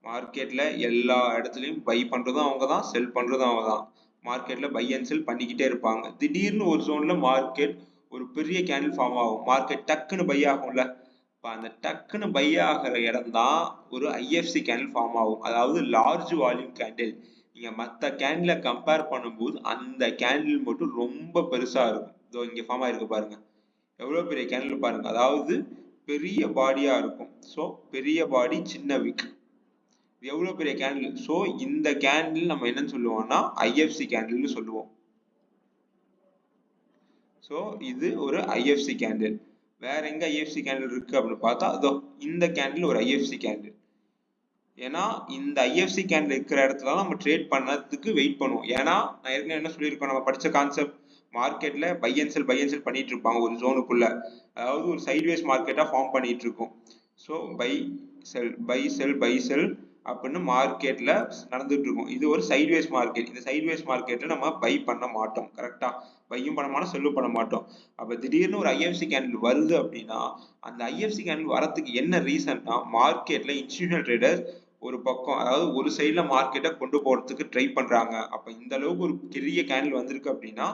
மார்க்கெட்ல எல்லா இடத்துலையும் பை பண்றதும் அவங்க தான், செல் பண்றதும் அவங்க தான். மார்க்கெட்ல பை அண்ட் செல் பண்ணிக்கிட்டே இருப்பாங்க. திடீர்னு ஒரு ஜோன்ல மார்க்கெட் ஒரு பெரிய கேண்டில் ஃபார்ம் ஆகும். மார்க்கெட் டக்குன்னு பை ஆகும்ல, அந்த டக்குன்னு பை ஆகிற இடம் தான் ஒரு ஐஎஃப்சி கேண்டில் ஃபார்ம் ஆகும். அதாவது லார்ஜ் வால்யூம் கேண்டில். நீங்க மற்ற கேண்டில கம்பேர் பண்ணும்போது அந்த கேண்டில் மட்டும் ரொம்ப பெருசா இருக்கும். இதோ இங்க ஃபார்ம் ஆயிருக்கு பாருங்க, எவ்வளவு பெரிய கேண்டில் பாருங்க. அதாவது பெரிய பாடியா இருக்கும். ஸோ பெரிய பாடி சின்ன விக், எவ்வளவு பெரிய கேண்டில். ஸோ இந்த கேண்டில் நம்ம என்னன்னு சொல்லுவோம்னா ஐஎஃப்சி கேண்டில்னு சொல்லுவோம். ஸோ இது ஒரு ஐஎஃப்சி கேண்டில். வேற எங்க ஐஎஃப்சி கேண்டில் இருக்கு அப்படின்னு பார்த்தா அதோ இந்த கேண்டில் ஒரு ஐஎஃப்சி கேண்டில். ஏன்னா இந்த ஐஎஃப்சி கேண்டில் இருக்கிற இடத்துல நம்ம ட்ரேட் பண்ணதுக்கு வெயிட் பண்ணுவோம். ஏன்னா நான் ஏற்கனவே என்ன சொல்லியிருக்கோம், நம்ம படிச்ச கான்செப்ட் மார்க்கெட்ல பை அண்ட் செல் பண்ணிட்டு இருப்பாங்க ஒரு ஜோனுக்குள்ள. அதாவது ஒரு சைட்வேஸ் மார்க்கெட்டா ஃபார்ம் பண்ணிட்டு இருக்கும். ஸோ பை செல் அப்படின்னு மார்க்கெட்ல நடந்துட்டு இருக்கும். இது ஒரு சைட்வேஸ் மார்க்கெட். இந்த சைட்வேஸ் மார்க்கெட்ல நம்ம பை பண்ண மாட்டோம். கரெக்டா? பையும் பண்ண மாட்டோம், செல்லும் பண்ண மாட்டோம். அப்ப திடீர்னு ஒரு ஐஎஃப்சி கேண்டில் வருது அப்படின்னா அந்த ஐஎஃப்சி கேண்டில் வரதுக்கு என்ன ரீசன்னா மார்க்கெட்ல இன்ஸ்டிடியூஷனல் ட்ரேடர்ஸ் ஒரு பக்கம், அதாவது ஒரு சைட்ல மார்க்கெட்டை கொண்டு போறதுக்கு ட்ரை பண்றாங்க. அப்ப இந்த அளவுக்கு ஒரு பெரிய கேண்டில் வந்திருக்கு அப்படின்னா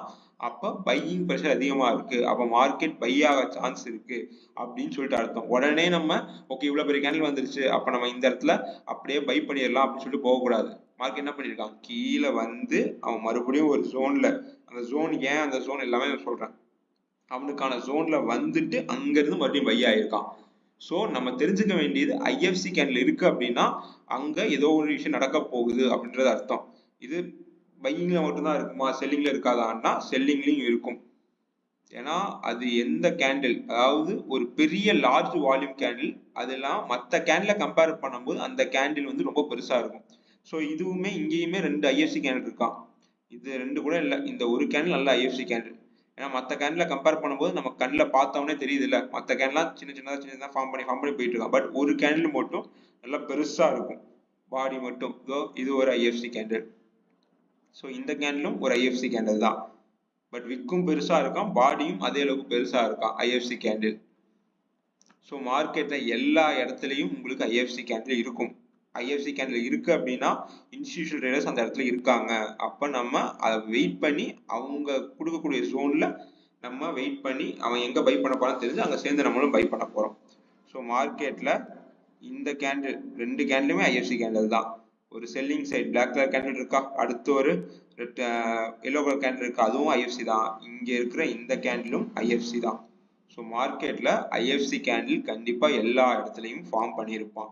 அப்ப பையிங் ப்ரெஷர் அதிகமா இருக்கு, அப்ப மார்க்கெட் பை ஆக சான்ஸ் இருக்கு அப்படின்னு சொல்லிட்டு அர்த்தம். உடனே நம்ம ஓகே இவ்வளவு பெரிய கேண்டில் வந்துருச்சு, அப்ப நம்ம இந்த இடத்துல அப்படியே பை பண்ணிடலாம் அப்படின்னு சொல்லிட்டு போகக்கூடாது. மார்க்கெட் என்ன பண்ணிருக்கான், கீழே வந்து அவன் மறுபடியும் ஒரு ஜோன்ல, அந்த ஜோன் ஏன் அந்த ஜோன் எல்லாமே நான் சொல்றேன், அவனுக்கான ஜோன்ல வந்துட்டு அங்க இருந்து மறுபடியும் பை ஆயிருக்கான். ஸோ நம்ம தெரிஞ்சுக்க வேண்டியது ஐஎஃப்சி கேண்டில் இருக்கு அப்படின்னா அங்க ஏதோ ஒரு விஷயம் நடக்க போகுது அப்படின்றது அர்த்தம். இது பையிங்ல மட்டும்தான் இருக்குமா, செல்லிங்ல இருக்காதான்னா செல்லிங்லயும் இருக்கும். ஏன்னா அது எந்த கேண்டில், அதாவது ஒரு பெரிய லார்ஜ் வால்யூம் கேண்டில், அதெல்லாம் மற்ற கேண்டில கம்பேர் பண்ணும்போது அந்த கேண்டில் வந்து ரொம்ப பெருசா இருக்கும். ஸோ இதுவுமே இங்கேயுமே 2 ஐஎஃப்சி கேண்டில் இருக்கான். இது 2 கூட இல்லை, இந்த ஒரு கேண்டில் நல்ல ஐஎஃப்சி கேண்டில். ஏன்னா மற்ற கேண்டில கம்பேர் பண்ணும்போது நம்ம கண்ணில் பார்த்தோன்னே தெரியுது இல்லை, மற்ற கேண்ட்லாம் சின்ன சின்னதாக ஃபார்ம் பண்ணி போயிட்டு இருக்கான். பட் ஒரு கேண்டில் மட்டும் நல்லா பெருசா இருக்கும் பாடி மட்டும். இது ஒரு ஐஎஃப்சி கேண்டில். ஸோ இந்த கேண்டிலும் ஒரு ஐஎஃப்சி கேண்டில் தான். பட் விக்கும் பெருசா இருக்கான், பாடியும் அதே அளவுக்கு பெருசா இருக்கான் ஐஎஃப்சி கேண்டில். ஸோ மார்க்கெட்ல எல்லா இடத்துலையும் உங்களுக்கு ஐஎஃப்சி கேண்டில் இருக்கும். ஐஎஃப்சி கேண்டில் இருக்கு அப்படின்னா இன்ஸ்டிடியூஷனல் ட்ரேடர்ஸ் அந்த இடத்துல இருக்காங்க. அப்ப நம்ம அதை வெயிட் பண்ணி அவங்க கொடுக்கக்கூடிய ஜோன்ல நம்ம வெயிட் பண்ணி அவன் எங்க பை பண்ண போறான்னு தெரிஞ்சு அங்க சேர்ந்து நம்மளும் பை பண்ண போறோம். ஸோ மார்க்கெட்ல இந்த கேண்டில் 2 கேண்டிலுமே ஐஎஃப்சி கேண்டில் தான். ஒரு selling side black colour candle இருக்கா, அடுத்து ஒரு எல்லோ கலர் கேண்டில் இருக்கு, அதுவும் ஐஎஃப்சி தான். இங்க இருக்கிற இந்த கேண்டிலும் ஐஎஃப்சி தான். ஸோ மார்க்கெட்ல ஐஎஃப்சி கேண்டில் கண்டிப்பா எல்லா இடத்துலையும் ஃபார்ம் பண்ணியிருப்பான்.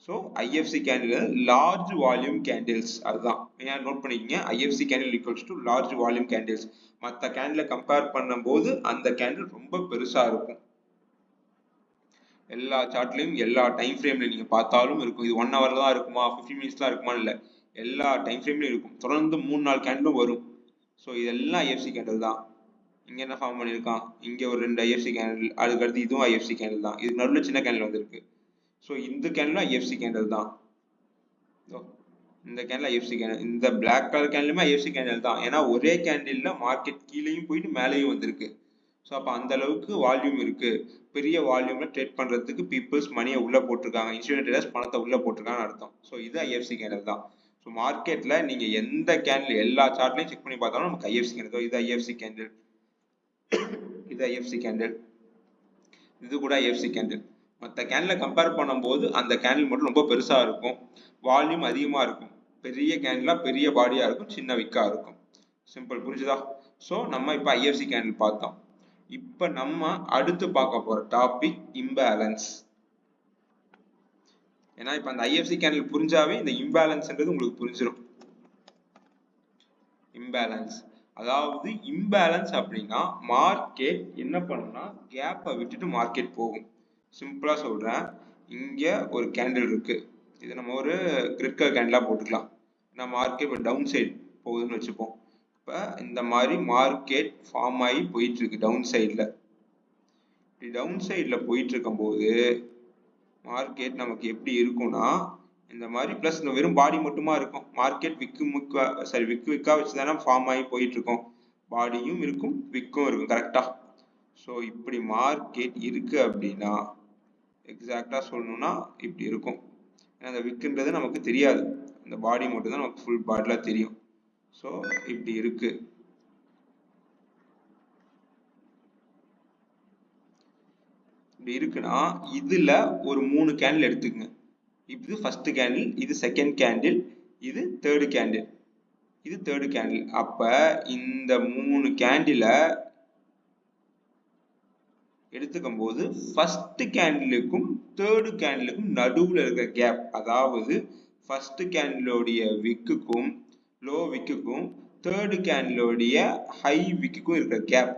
So IFC candle large volume candles, அதுதான் ஏன் நோட் பண்ணிக்கங்க. IFC candle equals to large volume candles. மற்ற கேண்டில கம்பேர் பண்ணும்போது அந்த கேண்டில் ரொம்ப பெருசா இருக்கும். எல்லா சார்ட்லயும் எல்லா டைம் ஃப்ரேம்ல நீங்க பார்த்தாலும் இருக்கும். இது 1 ஹவர்ல தான் இருக்குமா, 15 மினிட்ஸ் தான் இருக்குமா, இல்ல எல்லா டைம் ஃப்ரேம்லயும் இருக்கும். தொடர்ந்து 3-4 கேண்டிலும் வரும். ஸோ இதெல்லாம் ஐஎஃப்சி கேண்டில் தான். இங்க என்ன ஃபார்ம் பண்ணியிருக்கான், இங்க ஒரு 2 ஐஎஃப்சி கேண்டில், அதுக்கடுத்து இதுவும் ஐஎஃப்சி கேண்டில் தான். இது நடுவில் சின்ன கேண்டில் வந்திருக்கு. ஸோ இந்த கேண்டிலும் ஐஎஃப்சி கேண்டில் தான். இந்த கேண்டில் ஐஎஃப்சி கேண்டில், இந்த பிளாக் கலர் கேண்டிலுமே ஐஎஃப்சி கேண்டில் தான். ஏன்னா ஒரே கேண்டில்ல மார்க்கெட் கீழேயும் போயிட்டு மேலேயும் வந்திருக்கு. ஸோ அப்போ அந்த அளவுக்கு வால்யூம் இருக்கு. பெரிய வால்யூம்ல ட்ரேட் பண்றதுக்கு பீப்புள்ஸ் மணியை உள்ள போட்டிருக்காங்க, இன்ஸ்டிடியூஷனல் ட்ரேடர்ஸ் பணத்தை உள்ள போட்டிருக்காங்கன்னு அர்த்தம். ஸோ இது ஐஎஃப்சி கேண்டில் தான். ஸோ மார்க்கெட்ல நீங்க எந்த கேண்டில் எல்லா சார்ட்லையும் செக் பண்ணி பார்த்தாலும் நமக்கு ஐஎஃப்சி கேண்டில். இது ஐஎஃப்சி கேண்டில், இது ஐஎஃப்சி கேண்டில், இது கூட ஐஎஃப்சி கேண்டில். மற்ற கேண்டில கம்பேர் பண்ணும்போது அந்த கேண்டில் மட்டும் ரொம்ப பெருசா இருக்கும், வால்யூம் அதிகமா இருக்கும். பெரிய கேண்டிலா பெரிய பாடியா இருக்கும், சின்ன விக்கா இருக்கும். சிம்பிள், புரிஞ்சுதா? ஸோ நம்ம இப்போ ஐஎஃப்சி கேண்டில் பார்த்தோம். இப்ப நம்ம அடுத்து பார்க்க போற டாபிக் இம்பேலன்ஸ். ஏன்னா இப்ப அந்த ஐஎஃப்சி கேண்டில் புரிஞ்சாவே இந்த இம்பேலன்ஸ்ன்றது உங்களுக்கு புரிஞ்சிடும். இம்பேலன்ஸ் அதாவது இம்பேலன்ஸ் அப்படின்னா மார்க்கெட் என்ன பண்ணுனா கேப்பை விட்டுட்டு மார்க்கெட் போகும். சிம்பிளா சொல்றேன், இங்க ஒரு கேண்டில் இருக்கு, இது நம்ம ஒரு கிரிட் கலர் கேண்டிலா போட்டுக்கலாம். நான் மார்க்கெட் டவுன் சைடு போகுதுன்னு வச்சுப்போம். இப்ப இந்த மாதிரி மார்க்கெட் ஃபார்ம் ஆகி போயிட்டு இருக்கு டவுன் சைட்ல. இப்படி டவுன் சைட்ல போயிட்டு இருக்கும் போது மார்க்கெட் நமக்கு எப்படி இருக்கும்னா இந்த மாதிரி பிளஸ் இந்த வெறும் பாடி மட்டுமா இருக்கும். மார்க்கெட் விக்கா வச்சுதானே ஃபார்ம் ஆகி போயிட்டு இருக்கும். பாடியும் இருக்கும், விக்கும் இருக்கும், கரெக்டா? ஸோ இப்படி மார்க்கெட் இருக்கு அப்படின்னா எக்ஸாக்டா சொல்லணும்னா இப்படி இருக்கும். ஏன்னா அந்த விக்குன்றது நமக்கு தெரியாது, அந்த பாடி மட்டும் தான் நமக்கு ஃபுல் பாடில தெரியும். ஸோ இப்படி இருக்கு. இப்படி இருக்குன்னா இதுல ஒரு 3 கேண்டில் எடுத்துக்கங்க. இது ஃபர்ஸ்ட் கேண்டில், இது செகண்ட் கேண்டில், இது தேர்ட் கேண்டில், இது தேர்ட் கேண்டில். அப்ப இந்த 3 கேண்டில எடுத்துக்கும் போது ஃபர்ஸ்ட் கேண்டிலுக்கும் தேர்ட் கேண்டிலுக்கும் நடுவுல இருக்கிற கேப், அதாவது ஃபர்ஸ்ட் கேண்டிலோடைய விக்குக்கும் லோ விக்குக்கும் தேர்ட் கேண்டிலோடைய ஹை விக்குக்கும் இருக்கிற கேப்.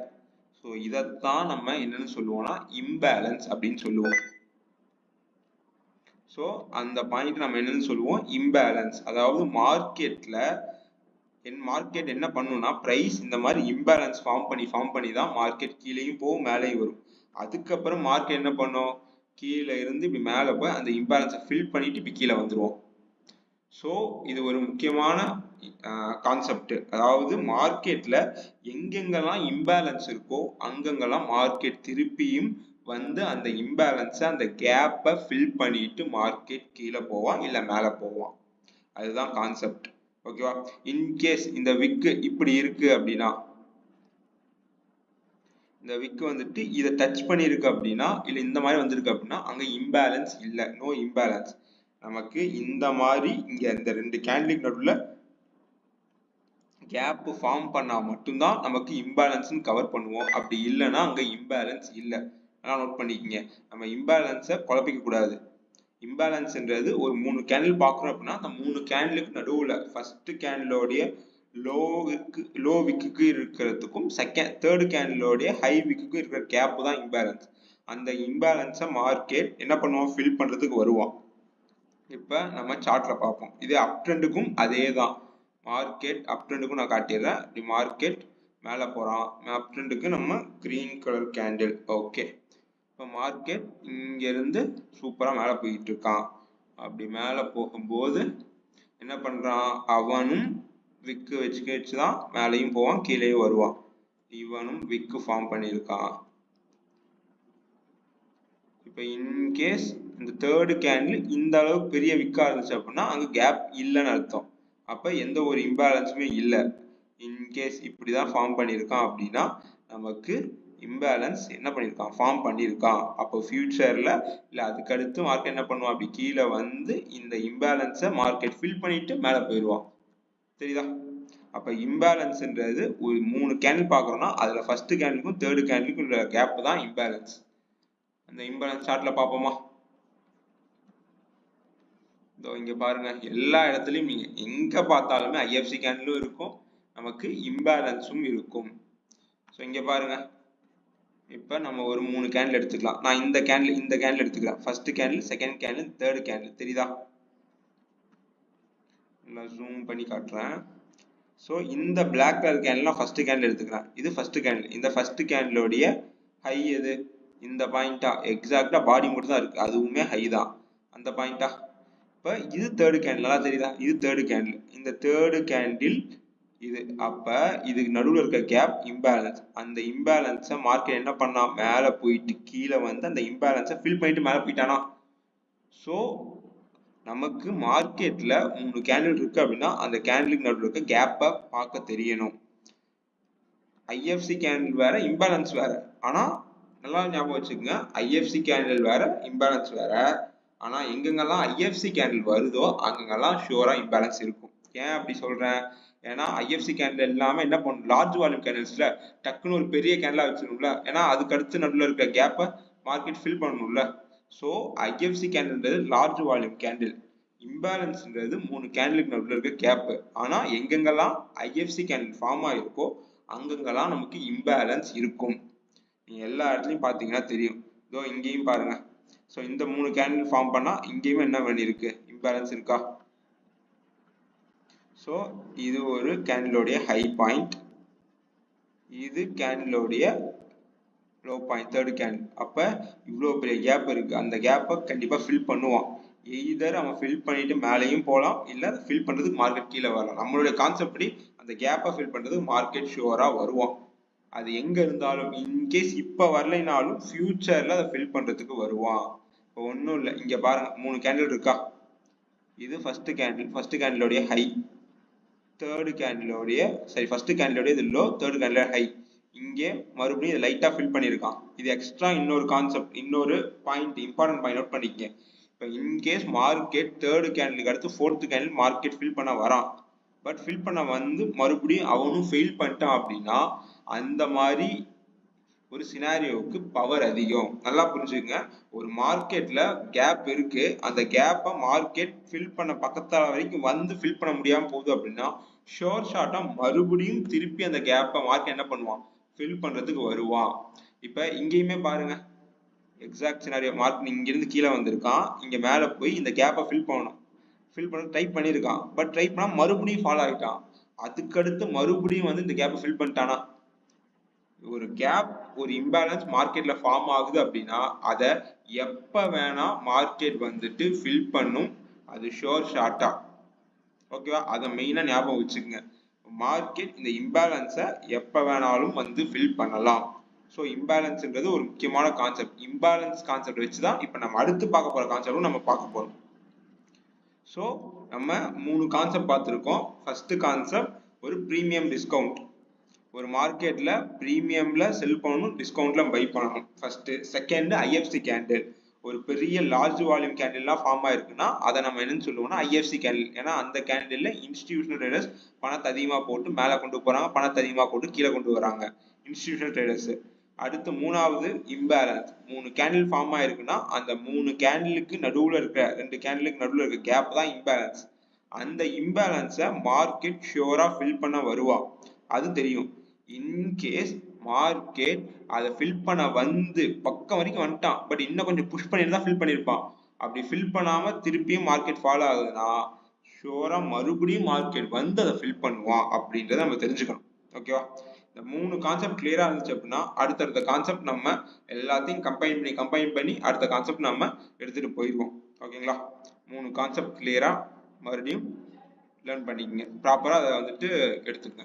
ஸோ இதைத்தான் நம்ம என்னன்னு சொல்லுவோம்னா இம்பேலன்ஸ் அப்படின்னு சொல்லுவோம். ஸோ அந்த பாயிண்ட் நம்ம என்னன்னு சொல்லுவோம் இம்பேலன்ஸ். அதாவது மார்க்கெட்ல மார்க்கெட் என்ன பண்ணும்னா பிரைஸ் இந்த மாதிரி இம்பேலன்ஸ் ஃபார்ம் பண்ணி தான் மார்க்கெட் கீழேயும் போகும் மேலேயும் வரும். அதுக்கப்புறம் மார்க்கெட் என்ன பண்ணும், கீழே இருந்து இப்படி மேலே போய் அந்த இம்பேலன்ஸை ஃபில் பண்ணிட்டு இப்படி கீழே வந்துருவோம். ஸோ இது ஒரு முக்கியமான கான்செப்ட். அதாவது மார்க்கெட்ல எங்கெங்கெல்லாம் இம்பேலன்ஸ் இருக்கோ அங்கங்கெல்லாம் மார்க்கெட் திருப்பியும் வந்து அந்த இம்பேலன்ஸை அந்த கேப்பை ஃபில் பண்ணிட்டு மார்க்கெட் கீழே போவான் இல்லை மேலே போவான். அதுதான் கான்செப்ட். ஓகேவா? இன்கேஸ் இந்த விக்கு இப்படி இருக்கு அப்படின்னா, இந்த விக்கு வந்துட்டு இதை டச் பண்ணிருக்கு அப்படின்னா, இல்லை இந்த மாதிரி வந்திருக்கு அப்படின்னா அங்க இம்பேலன்ஸ் இல்லை, நோ இம்பேலன்ஸ். நமக்கு இந்த மாதிரி இங்க இந்த 2 கேண்டிலுக்கு நடுவுல கேப் ஃபார்ம் பண்ணா மட்டும்தான் நமக்கு இம்பேலன்ஸ் கவர் பண்ணுவோம். அப்படி இல்லைன்னா அங்க இம்பேலன்ஸ் இல்லை. அதெல்லாம் நோட் பண்ணிக்கங்க. நம்ம இம்பேலன்ஸை குழப்பிக்க கூடாது. இம்பேலன்ஸ்ன்றது ஒரு 3 கேண்டில் பார்க்குறோம் அப்படின்னா அந்த 3 கேண்டிலுக்கு நடுவில் ஃபர்ஸ்ட் கேண்டிலோடைய லோ விக்கு இருக்கிறதுக்கும் தேர்டு கேண்டிலோடைய ஹை விக்கு இருக்கிற கேப் தான் இம்பேலன்ஸ். அந்த இம்பேலன்ஸை மார்க்கெட் என்ன பண்ணுவோம், ஃபில் பண்ணுறதுக்கு வருவோம். இப்போ நம்ம சார்ட்ல பார்ப்போம். இது அப் ட்ரெண்டுக்கும் அதே தான். மார்க்கெட் அப் ட்ரெண்டுக்கும் நான் காட்டிடுறேன். இப்படி மார்க்கெட் மேலே போகிறான், அப் ட்ரெண்டுக்கு நம்ம கிரீன் கலர் கேண்டில். ஓகே, இப்போ மார்க்கெட் இங்கேருந்து சூப்பராக மேலே போயிட்டு இருக்கான். அப்படி மேலே போகும்போது என்ன பண்ணுறான், அவனும் விக்கு வச்சு தான் மேலேயும் போவான் கீழேயும் வருவான். இவனும் விக்கு ஃபார்ம் பண்ணியிருக்கான். இப்போ இன்கேஸ் இந்த தேர்டு கேண்டில் இந்த அளவுக்கு பெரிய விக்கா இருந்துச்சு அப்படின்னா அங்கே கேப் இல்லைன்னு அர்த்தம். அப்போ எந்த ஒரு இம்பேலன்ஸுமே இல்லை. இன்கேஸ் இப்படி தான் ஃபார்ம் பண்ணியிருக்கான் அப்படின்னா நமக்கு இம்பேலன்ஸ் என்ன பண்ணியிருக்கான், ஃபார்ம் பண்ணியிருக்கான். அப்போ ஃபியூச்சரில் இல்லை அதுக்கடுத்து மார்க்கெட் என்ன பண்ணுவான், அப்படி கீழே வந்து இந்த இம்பேலன்ஸை மார்க்கெட் ஃபில் பண்ணிட்டு மேலே போயிடுவான். தெரியுதா? அப்போ இம்பேலன்ஸ்ன்றது ஒரு 3 கேண்டில் பார்க்குறோம்னா அதில் ஃபர்ஸ்ட் கேண்டிலுக்கும் தேர்டு கேண்டிலுக்கும் உள்ள கேப் தான் இம்பேலன்ஸ். அந்த இம்பேலன்ஸ் சார்ட்ல பார்ப்போமா? இதோ இங்க பாருங்க, எல்லா இடத்துலையும் நீங்க எங்க பார்த்தாலுமே ஐஎஃப்சி கேண்டிலும் இருக்கும், நமக்கு இம்பேலன்ஸும் இருக்கும். ஸோ இங்க பாருங்க, இப்போ நம்ம ஒரு 3 கேண்டில் எடுத்துக்கலாம். நான் இந்த கேண்டில் எடுத்துக்கிறேன். First candle, second candle, third candle. தெரியுதா? நல்லா ஜூம் பண்ணி காட்டுறேன். ஸோ இந்த பிளாக் கலர் கேண்டில் நான் ஃபர்ஸ்ட் கேண்டில் எடுத்துக்கிறேன். இது ஃபர்ஸ்ட் கேண்டில். இந்த ஃபர்ஸ்ட் கேண்டிலோடைய ஹை எது, இந்த பாயிண்டா? எக்ஸாக்டா பாடி மட்டும் தான் இருக்கு, அதுவுமே ஹை தான். அந்த பாயிண்டா? இப்போ இது தேர்டு கேண்டில். நல்லா தெரியுதா? இது தேர்டு கேண்டில். இந்த தேர்டு கேண்டில் இது. அப்ப இதுக்கு நடுவில் இருக்க கேப் இம்பேலன்ஸ். அந்த இம்பேலன்ஸை மார்க்கெட் என்ன பண்ணா, மேலே போயிட்டு கீழே வந்து அந்த இம்பேலன்ஸை ஃபில் பண்ணிட்டு மேலே போயிட்டானா. ஸோ நமக்கு மார்க்கெட்ல 3 கேண்டில் இருக்கு அப்படின்னா அந்த கேண்டிலுக்கு நடுவில் இருக்க கேப்பை பார்க்க தெரியணும். ஐஎஃப்சி கேண்டில் வேற, இம்பேலன்ஸ் வேற. ஆனா நல்லா ஞாபகம் வச்சுக்கோங்க, ஐஎஃப்சி கேண்டில் வேற, இம்பேலன்ஸ் வேற. ஆனா எங்கெங்கெல்லாம் ஐஎஃப்சி கேண்டில் வருதோ அங்கெல்லாம் ஷூரா இம்பேலன்ஸ் இருக்கும். ஏன் அப்படி சொல்றேன், ஏன்னா ஐஎஃப்சி கேண்டில் எல்லாமே என்ன பண்ணும், லார்ஜ் வால்யூம் கேண்டில்ஸ்ல டக்குன்னு ஒரு பெரிய கேண்டிலா வச்சிருக்கும்ல, ஏன்னா அதுக்கு அடுத்து நடுவில் இருக்க கேப்பை மார்க்கெட் ஃபில் பண்ணணும்ல. ஸோ ஐஎஃப்சி கேண்டில்ன்றது லார்ஜ் வால்யூம் கேண்டில், இம்பேலன்ஸ்ன்றது 3 கேண்டிலுக்கு நடுவில் இருக்க கேப். ஆனா எங்கெங்கெல்லாம் ஐஎஃப்சி கேண்டில் ஃபார்ம் ஆயிருக்கோ அங்கெங்கெல்லாம் நமக்கு இம்பேலன்ஸ் இருக்கும். நீங்க எல்லா இடத்துலையும் பார்த்தீங்கன்னா தெரியும். இதோ இங்கேயும் பாருங்க. ஸோ இந்த 3 கேண்டில் ஃபார்ம் பண்ணா இங்கேயும் என்ன பண்ணிருக்கு, இம்பேலன்ஸ் இருக்கா? ஸோ இது ஒரு கேண்டிலோடைய ஹை பாயிண்ட், இது கேண்டிலோடைய லோ பாயிண்ட், தேர்டு கேண்டில். அப்போ இவ்வளோ பெரிய கேப் இருக்கு, அந்த கேப்பை கண்டிப்பாக ஃபில் பண்ணுவான். எய்தர் அவன் ஃபில் பண்ணிட்டு மேலேயும் போகலாம், இல்லை அதை ஃபில் பண்ணுறதுக்கு மார்க்கெட் கீழே வரலாம். நம்மளுடைய கான்செப்ட் படி அந்த கேப்பை ஃபில் பண்ணுறதுக்கு மார்க்கெட் ஷுவராக வருவான். அது எங்கே இருந்தாலும், இன்கேஸ் இப்போ வரலைனாலும் ஃபியூச்சரில் அதை ஃபில் பண்ணுறதுக்கு வருவான். இப்போ ஒன்றும் இல்லை, இங்கே பாருங்க 3 கேண்டில் இருக்கா? இது ஃபர்ஸ்ட் கேண்டில், ஃபர்ஸ்ட் கேண்டிலோடைய ஹை, தேர்டு கேண்டிலோடைய ஃபர்ஸ்ட் கேண்டிலோடைய இது லோ, தேர்டு கேண்டிலோட ஹை. இங்கே மறுபடியும் இதை லைட்டாக ஃபில் பண்ணியிருக்கான். இது எக்ஸ்ட்ரா இன்னொரு கான்செப்ட், இன்னொரு பாயிண்ட், இம்பார்ட்டன்ட் பாயிண்ட் நோட் பண்ணிக்கங்க. இப்போ இன்கேஸ் மார்க்கெட் தேர்டு கேண்டிலுக்கு அடுத்து ஃபோர்த்து கேண்டில் மார்க்கெட் ஃபில் பண்ண வரான், பட் ஃபில் பண்ண வந்து மறுபடியும் அவனும் ஃபெயில் பண்ணிட்டான் அப்படின்னா அந்த மாதிரி ஒரு சினாரியோவுக்கு பவர் அதிகம். நல்லா புரிஞ்சுக்கங்க, ஒரு மார்க்கெட்ல கேப் இருக்கு, அந்த கேப்பை மார்க்கெட் ஃபில் பண்ண பக்கத்தால வரைக்கும் வந்து ஃபில் பண்ண முடியாம போகுது அப்படின்னா ஷோர் ஷார்ட்டா மறுபடியும் திருப்பி அந்த கேப்பை மார்க்கெட் என்ன பண்ணுவான், ஃபில் பண்றதுக்கு வருவான். இப்ப இங்கேயுமே பாருங்க, எக்ஸாக்ட் சினாரியோ. மார்க்கெட் இங்கிருந்து கீழே வந்திருக்கான், இங்க மேல போய் இந்த கேப்பை ஃபில் பண்ணணும், ஃபில் பண்ண ட்ரை பண்ணியிருக்கான், பட் ட்ரை பண்ணா மறுபடியும் ஃபாலோ ஆயிட்டான். அதுக்கடுத்து மறுபடியும் வந்து இந்த கேப்பை ஃபில் பண்ணிட்டானா. ஒரு கேப், ஒரு இம்பேலன்ஸ் மார்க்கெட்ல ஃபார்ம் ஆகுது அப்படின்னா அதை எப்ப வேணா மார்க்கெட் வந்துட்டு ஃபில் பண்ணும், அது ஷோர் ஷார்ட்டா. ஓகேவா? அதை மெயினா ஞாபகம் வச்சுக்கோங்க. மார்க்கெட் இந்த இம்பேலன்ஸை எப்ப வேணாலும் வந்து ஃபில் பண்ணலாம். ஸோ இம்பேலன்ஸ்ன்றது ஒரு முக்கியமான கான்செப்ட். இம்பேலன்ஸ் கான்செப்ட் வச்சுதான் இப்ப நம்ம அடுத்து பார்க்க போற கான்செப்டும் நம்ம பார்க்க போறோம். ஸோ நம்ம 3 கான்செப்ட் பார்த்துருக்கோம். ஃபர்ஸ்ட் கான்செப்ட் ஒரு ப்ரீமியம் டிஸ்கவுண்ட். ஒரு மார்க்கெட்ல ப்ரீமியம்ல செல் பண்ணணும், டிஸ்கவுண்ட்ல பை பண்ணணும். ஃபர்ஸ்ட். Second IFC candle. ஒரு பெரிய லார்ஜ் வால்யூம் கேண்டில்லாம் ஃபார்ம் ஆயிருக்குன்னா அதை நம்ம என்னன்னு சொல்லுவோம்னா ஐஎஃப்சி கேண்டில். ஏன்னா அந்த கேண்டில்ல இன்ஸ்டிடியூஷனல் ட்ரேடர்ஸ் பணத்தை அதிகமாக போட்டு மேலே கொண்டு போறாங்க, பணத்தை அதிகமாக போட்டு கீழே கொண்டு வராங்க, இன்ஸ்டிடியூஷனல் ட்ரேடர்ஸ். அடுத்து மூணாவது இம்பேலன்ஸ். 3 கேண்டில் ஃபார்ம் ஆயிருக்குன்னா அந்த 3 கேண்டிலுக்கு நடுவுல இருக்க 2 கேண்டிலுக்கு நடுவுல இருக்க கேப் தான் இம்பேலன்ஸ். அந்த இம்பேலன்ஸை மார்க்கெட் ஷியோரா ஃபில் பண்ண வருவா, அது தெரியும். இன்கேஸ் மார்க்கெட் அதை ஃபில் பண்ண வந்து பக்கம் வரைக்கும் வந்துட்டான், பட் இன்னும் கொஞ்சம் புஷ் பண்ணிட்டு தான் ஃபில் பண்ணியிருப்பான். அப்படி ஃபில் பண்ணாம திருப்பியும் மார்க்கெட் ஃபாலோ ஆகுதுன்னா ஷோரா மறுபடியும் மார்க்கெட் வந்து அதை ஃபில் பண்ணுவான் அப்படின்றத நம்ம தெரிஞ்சுக்கணும். ஓகேவா? இந்த 3 கான்செப்ட் கிளியரா இருந்துச்சு அப்படின்னா அடுத்தடுத்த கான்செப்ட் நம்ம எல்லாத்தையும் கம்பைன் பண்ணி அடுத்த கான்செப்ட் நம்ம எடுத்துட்டு போயிடுவோம். ஓகேங்களா? 3 கான்செப்ட் கிளியரா மறுபடியும் லேர்ன் பண்ணிக்கங்க, ப்ராப்பரா அதை வந்துட்டு எடுத்துக்கங்க.